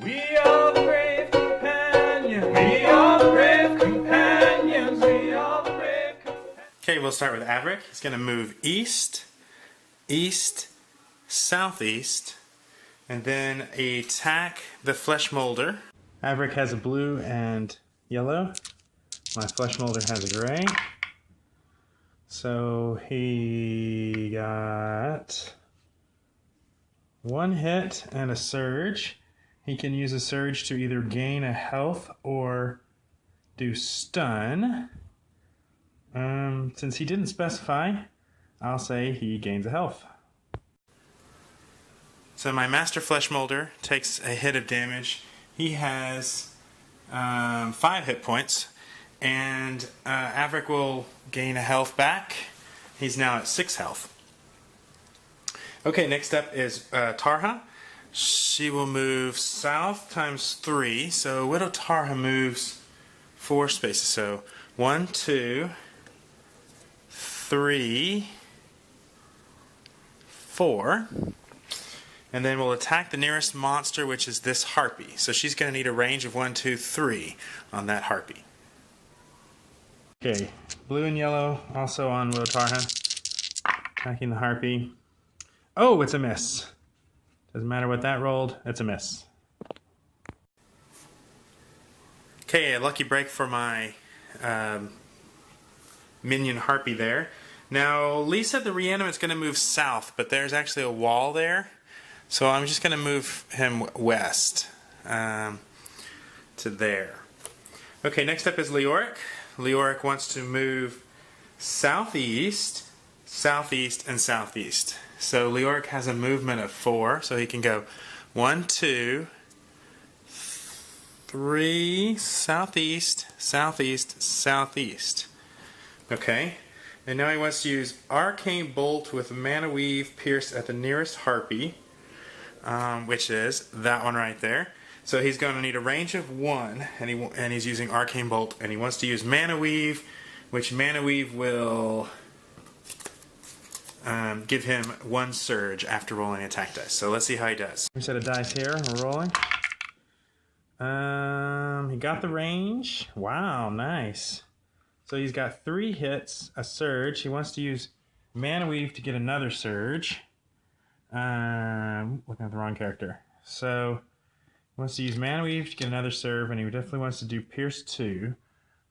We are the brave companions. We are the brave companions. We are the brave companions. Okay, we'll start with Averick. He's going to move east, east, southeast, and then attack the flesh molder. Averick has a blue and yellow. My flesh molder has a gray. So he got one hit and a surge. He can use a surge to either gain a health or do stun. Since he didn't specify, I'll say he gains a health. So my Master Flesh Molder takes a hit of damage. He has 5 hit points, and Averick will gain a health back. He's now at 6 health. Okay, next up is Tarha. She will move south times 3, so Widow Tarha moves 4 spaces. So 1, 2, 3, 4. And then we'll attack the nearest monster, which is this harpy. So she's going to need a range of 1, 2, 3 on that harpy. Okay, blue and yellow also on Widow Tarha. Attacking the harpy. Oh, it's a miss. Doesn't matter what that rolled, it's a miss. Okay, a lucky break for my minion harpy there. Now, Lisa the Reanimate's going to move south, but there's actually a wall there. So I'm just going to move him west to there. Okay, next up is Leoric. Leoric wants to move southeast, southeast, and southeast. So Leoric has a movement of 4, so he can go 1, 2, 3, southeast, southeast, southeast. Okay, and now he wants to use Arcane Bolt with Mana Weave Pierce at the nearest harpy, which is that one right there. So he's going to need a range of 1, and he's using Arcane Bolt, and he wants to use Mana Weave, which Mana Weave will give him 1 surge after rolling attack dice. So let's see how he does. We set a dice here. We're rolling. He got the range. Wow, nice. So he's got 3 hits, a surge. He wants to use Mana Weave to get another surge. Looking at the wrong character. So he wants to use Mana Weave to get another serve, and he definitely wants to do Pierce 2,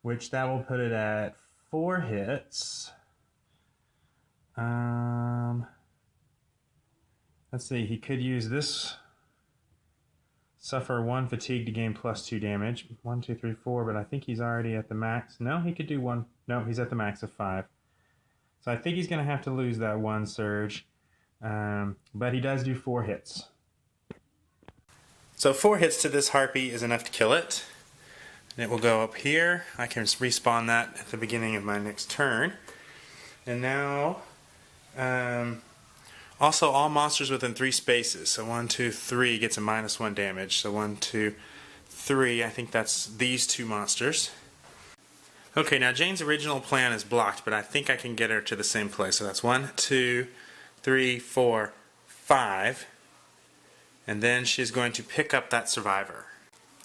which that will put it at 4 hits. Let's see, he could use this, suffer 1 fatigue to gain +2 damage. 1, 2, 3, 4, but I think he's already at the max. No, he could do 1. No, he's at the max of 5. So I think he's going to have to lose that 1 surge, but he does do 4 hits. So 4 hits to this harpy is enough to kill it. And it will go up here. I can respawn that at the beginning of my next turn. And now, also all monsters within 3 spaces. So 1, 2, 3 gets a -1 damage. So 1, 2, 3, I think that's these 2 monsters. Okay, now Jane's original plan is blocked, but I think I can get her to the same place. So that's 1, 2, 3, 4, 5. And then she's going to pick up that survivor.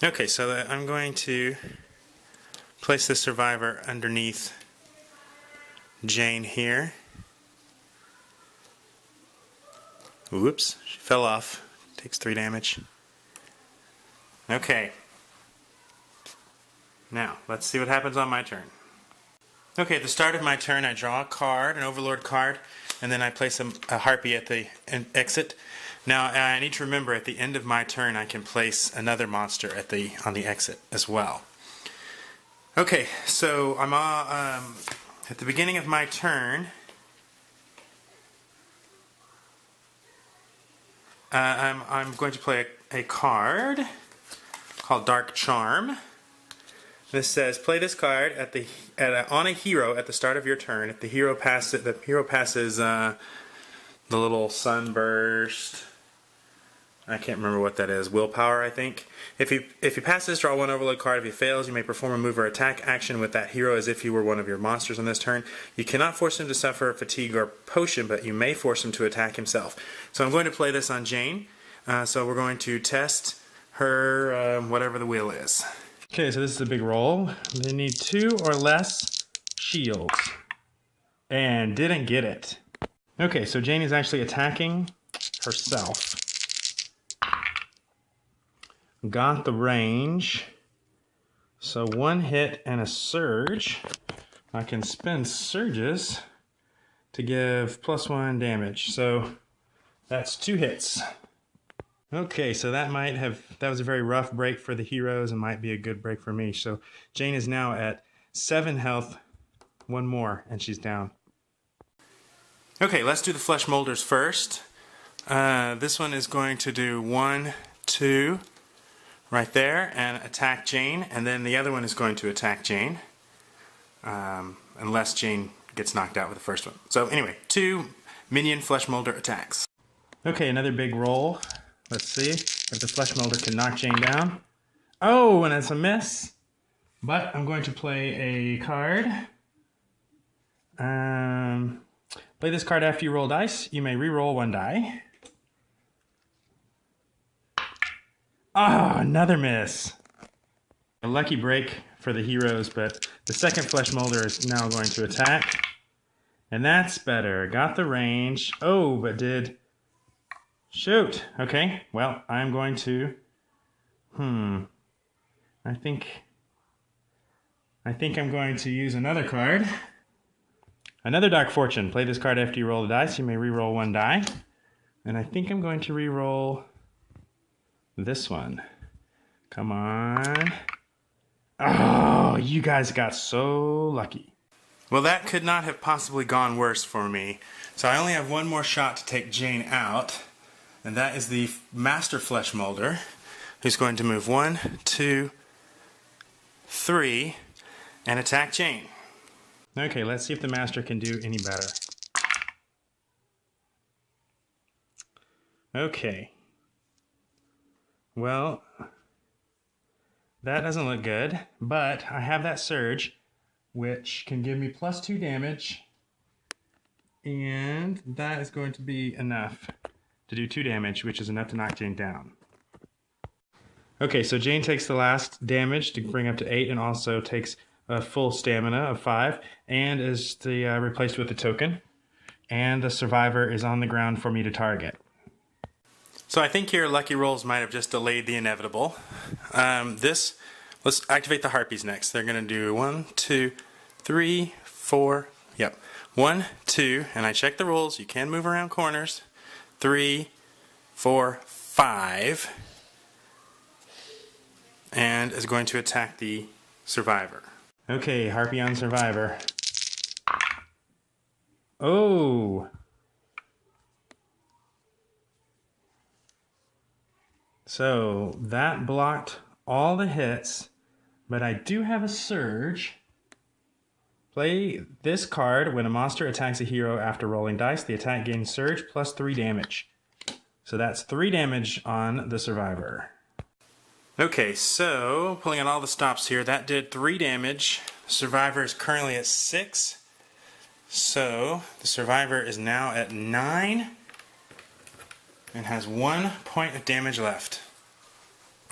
Okay, so I'm going to place the survivor underneath Jane here. Whoops, she fell off. Takes 3 damage. Okay. Now, let's see what happens on my turn. Okay, at the start of my turn, I draw a card, an Overlord card, and then I place a harpy at the exit. Now, I need to remember at the end of my turn, I can place another monster on the exit as well. Okay, so I'm at the beginning of my turn. I'm going to play a card called Dark Charm. This says, play this card on a hero at the start of your turn. If the hero passes, the little sunburst. I can't remember what that is. Willpower, I think. If he passes, draw 1 Overload card. If he fails, you may perform a move or attack action with that hero as if he were one of your monsters on this turn. You cannot force him to suffer fatigue or potion, but you may force him to attack himself. So I'm going to play this on Jane. So we're going to test her whatever the wheel is. Okay, so this is a big roll. They need 2 or less shields. And didn't get it. Okay, so Jane is actually attacking herself. Got the range. So 1 hit and a surge. I can spend surges to give +1 damage. So that's 2 hits. Okay, so that was a very rough break for the heroes and might be a good break for me. So Jane is now at 7 health. 1 more and she's down. Okay, let's do the flesh molders first. This one is going to do 1, 2 right there and attack Jane, and then the other one is going to attack Jane unless Jane gets knocked out with the first one. So anyway, 2 minion flesh molder attacks. Okay, another big roll. Let's see if the flesh molder can knock Jane down. Oh, and it's a miss. But I'm going to play a card. Play this card after you roll dice. You may re-roll 1 die. Ah, another miss. A lucky break for the heroes, but the second flesh molder is now going to attack. And that's better. Got the range. Oh, but did... Shoot. Okay, well, I'm going to... I think I'm going to use another card. Another Dark Fortune. Play this card after you roll the dice. You may re-roll 1 die. And I think I'm going to re-roll this one. Come on. Oh, you guys got so lucky. Well, that could not have possibly gone worse for me. So I only have 1 more shot to take Jane out. And that is the Master Flesh Molder, who's going to move 1, 2, 3, and attack Jane. Okay, let's see if the Master can do any better. Okay. Well, that doesn't look good, but I have that Surge, which can give me +2 damage, and that is going to be enough to do 2 damage, which is enough to knock Jane down. Okay, so Jane takes the last damage to bring up to 8 and also takes a full stamina of 5 and is replaced with a token. And the survivor is on the ground for me to target. So I think your lucky rolls might have just delayed the inevitable. Let's activate the harpies next. They're going to do 1, 2, 3, 4, yep. 1, 2, and I check the rules. You can move around corners. 3, 4, 5, and is going to attack the survivor. Okay, Harpy on survivor. Oh! So that blocked all the hits, but I do have a surge. Play this card when a monster attacks a hero after rolling dice. The attack gains surge plus 3 damage. So that's 3 damage on the survivor. Okay, so pulling on all the stops here, that did 3 damage. The survivor is currently at 6. So the survivor is now at 9 and has 1 point of damage left.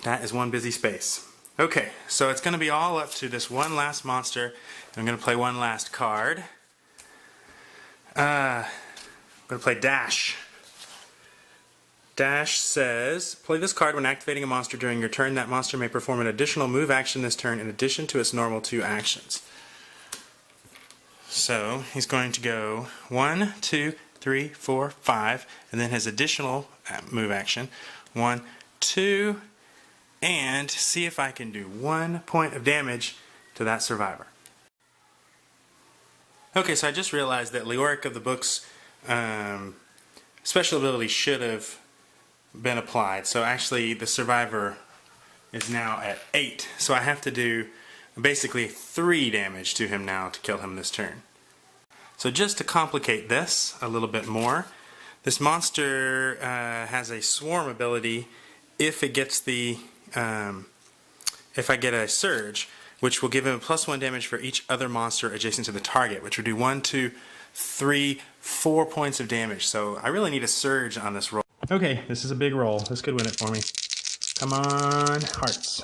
That is 1 busy space. Okay, so it's going to be all up to this one last monster. I'm going to play one last card. I'm going to play Dash. Dash says, play this card when activating a monster during your turn. That monster may perform an additional move action this turn in addition to its normal 2 actions. So he's going to go 1, 2, 3, 4, 5, and then his additional move action. 1, 2, and see if I can do 1 point of damage to that survivor. Okay, so I just realized that Leoric of the Book's special ability should have been applied. So actually the survivor is now at 8. So I have to do basically 3 damage to him now to kill him this turn. So just to complicate this a little bit more, this monster has a swarm ability if it gets the if I get a surge, which will give him +1 damage for each other monster adjacent to the target, which would do 1, 2, 3, 4 points of damage. So I really need a surge on this roll. Okay, this is a big roll. This could win it for me. Come on, hearts.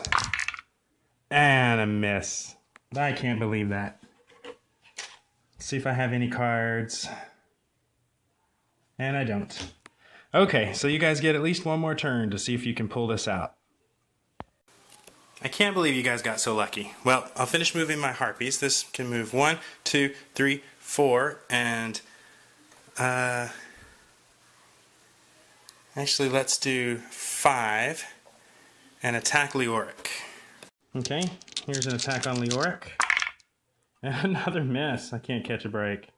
And a miss. I can't believe that. Let's see if I have any cards. And I don't. Okay, so you guys get at least one more turn to see if you can pull this out. I can't believe you guys got so lucky. Well, I'll finish moving my harpies. This can move 1, 2, 3, 4, and actually let's do 5 and attack Leoric. Okay, here's an attack on Leoric. And another miss. I can't catch a break.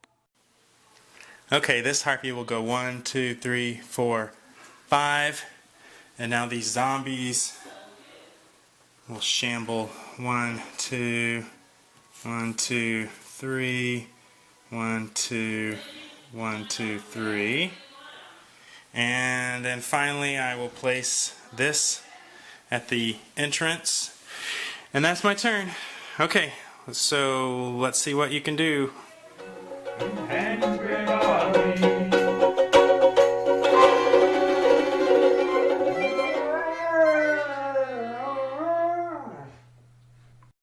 Okay, this harpy will go 1, 2, 3, 4, 5. And now these zombies will shamble 1, 2, 1, 2, 3, 1, 2, 1, 2, 3. And then finally I will place this at the entrance. And that's my turn. Okay, so let's see what you can do. Companions.